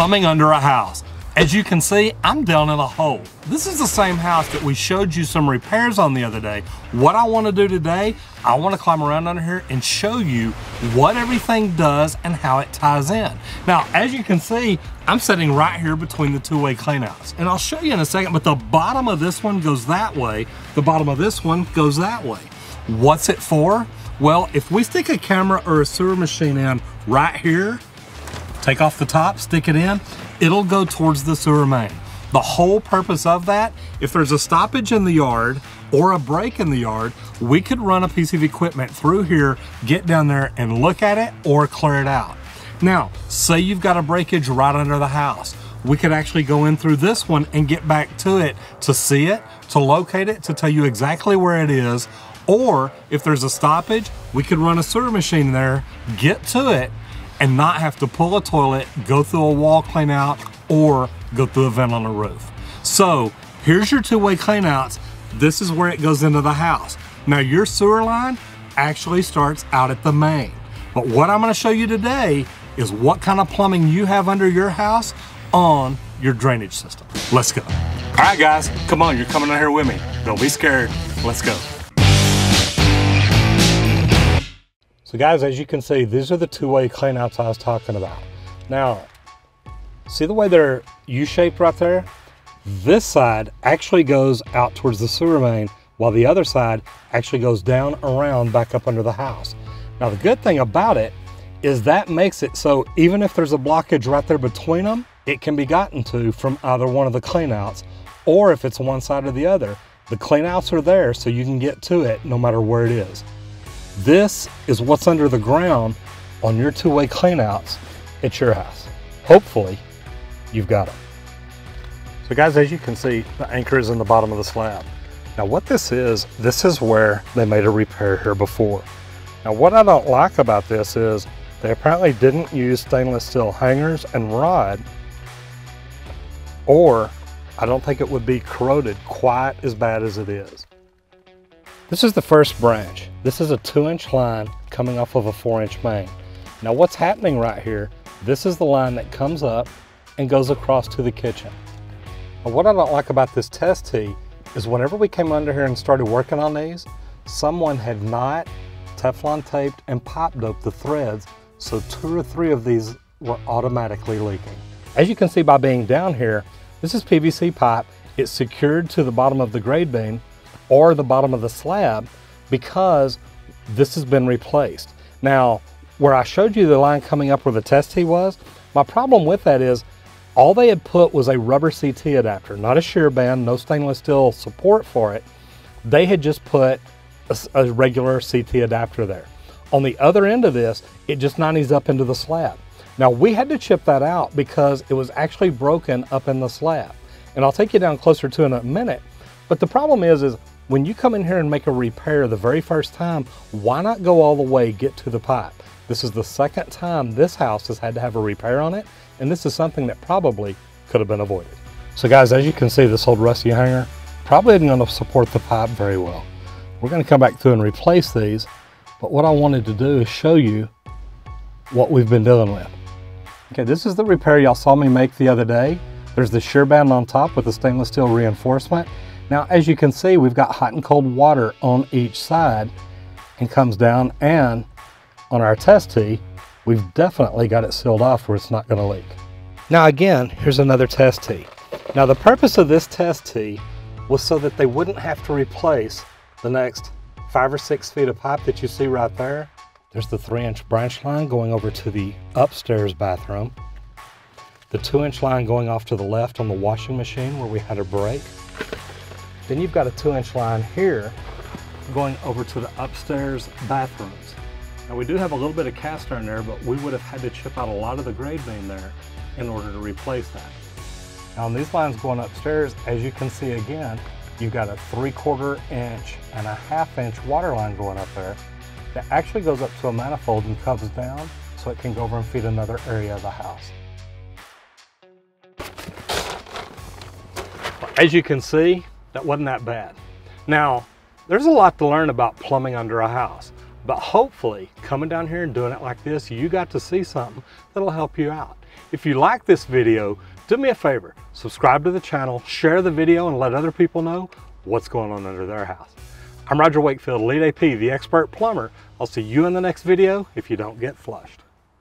plumbing under a house. As you can see, I'm down in a hole. This is the same house that we showed you some repairs on the other day. What I want to do today, I want to climb around under here and show you what everything does and how it ties in. Now, as you can see, I'm sitting right here between the two-way cleanouts. And I'll show you in a second, but the bottom of this one goes that way. The bottom of this one goes that way. What's it for? Well, if we stick a camera or a sewer machine in right here, take off the top, stick it in, it'll go towards the sewer main. The whole purpose of that, if there's a stoppage in the yard or a break in the yard, we could run a piece of equipment through here, get down there and look at it or clear it out. Now, say you've got a breakage right under the house. We could actually go in through this one and get back to it to see it, to locate it, to tell you exactly where it is. Or if there's a stoppage, we could run a sewer machine there, get to it, and not have to pull a toilet, go through a wall clean out, or go through a vent on the roof. So here's your two-way clean outs. This is where it goes into the house. Now your sewer line actually starts out at the main. But what I'm gonna show you today is what kind of plumbing you have under your house on your drainage system. Let's go. All right guys, come on, you're coming out here with me. Don't be scared, let's go. So guys, as you can see, these are the two-way cleanouts I was talking about. Now, see the way they're U-shaped right there? This side actually goes out towards the sewer main, while the other side actually goes down around back up under the house. Now, the good thing about it is that makes it so even if there's a blockage right there between them, it can be gotten to from either one of the cleanouts, or if it's one side or the other, the cleanouts are there so you can get to it no matter where it is. This is what's under the ground on your two-way cleanouts at your house. Hopefully, you've got them. So guys, as you can see, the anchor is in the bottom of the slab. Now what this is where they made a repair here before. Now what I don't like about this is they apparently didn't use stainless steel hangers and rod, or I don't think it would be corroded quite as bad as it is. This is the first branch. This is a 2-inch line coming off of a 4-inch main. Now what's happening right here, this is the line that comes up and goes across to the kitchen. Now what I don't like about this test tee is whenever we came under here and started working on these, someone had not Teflon taped and pipe doped the threads, so 2 or 3 of these were automatically leaking. As you can see by being down here, this is PVC pipe. It's secured to the bottom of the grade beam or the bottom of the slab because this has been replaced. Now, where I showed you the line coming up where the test tee was, my problem with that is all they had put was a rubber CT adapter, not a shear band, no stainless steel support for it. They had just put a regular CT adapter there. On the other end of this, it just 90s up into the slab. Now we had to chip that out because it was actually broken up in the slab. And I'll take you down closer to it in a minute. But the problem is when you come in here and make a repair the very first time, why not go all the way, get to the pipe? This is the second time this house has had to have a repair on it, and this is something that probably could have been avoided. So guys, as you can see, this old rusty hanger probably isn't going to support the pipe very well. We're going to come back through and replace these, but what I wanted to do is show you what we've been dealing with. Okay, this is the repair y'all saw me make the other day. There's the shear band on top with the stainless steel reinforcement. Now, as you can see, we've got hot and cold water on each side and comes down, and on our test tee, we've definitely got it sealed off where it's not going to leak. Now again, here's another test tee. Now the purpose of this test tee was so that they wouldn't have to replace the next 5 or 6 feet of pipe that you see right there. There's the 3-inch branch line going over to the upstairs bathroom. The 2-inch line going off to the left on the washing machine where we had a break. Then you've got a 2-inch line here going over to the upstairs bathrooms. Now we do have a little bit of cast iron there, but we would have had to chip out a lot of the grade beam there in order to replace that. Now on these lines going upstairs, as you can see again, you've got a 3/4 inch and a 1/2 inch water line going up there that actually goes up to a manifold and comes down so it can go over and feed another area of the house. As you can see, that wasn't that bad. Now, there's a lot to learn about plumbing under a house, but hopefully coming down here and doing it like this, you got to see something that'll help you out. If you like this video, do me a favor, subscribe to the channel, share the video, and let other people know what's going on under their house. I'm Roger Wakefield, Lead AP, the expert plumber. I'll see you in the next video if you don't get flushed.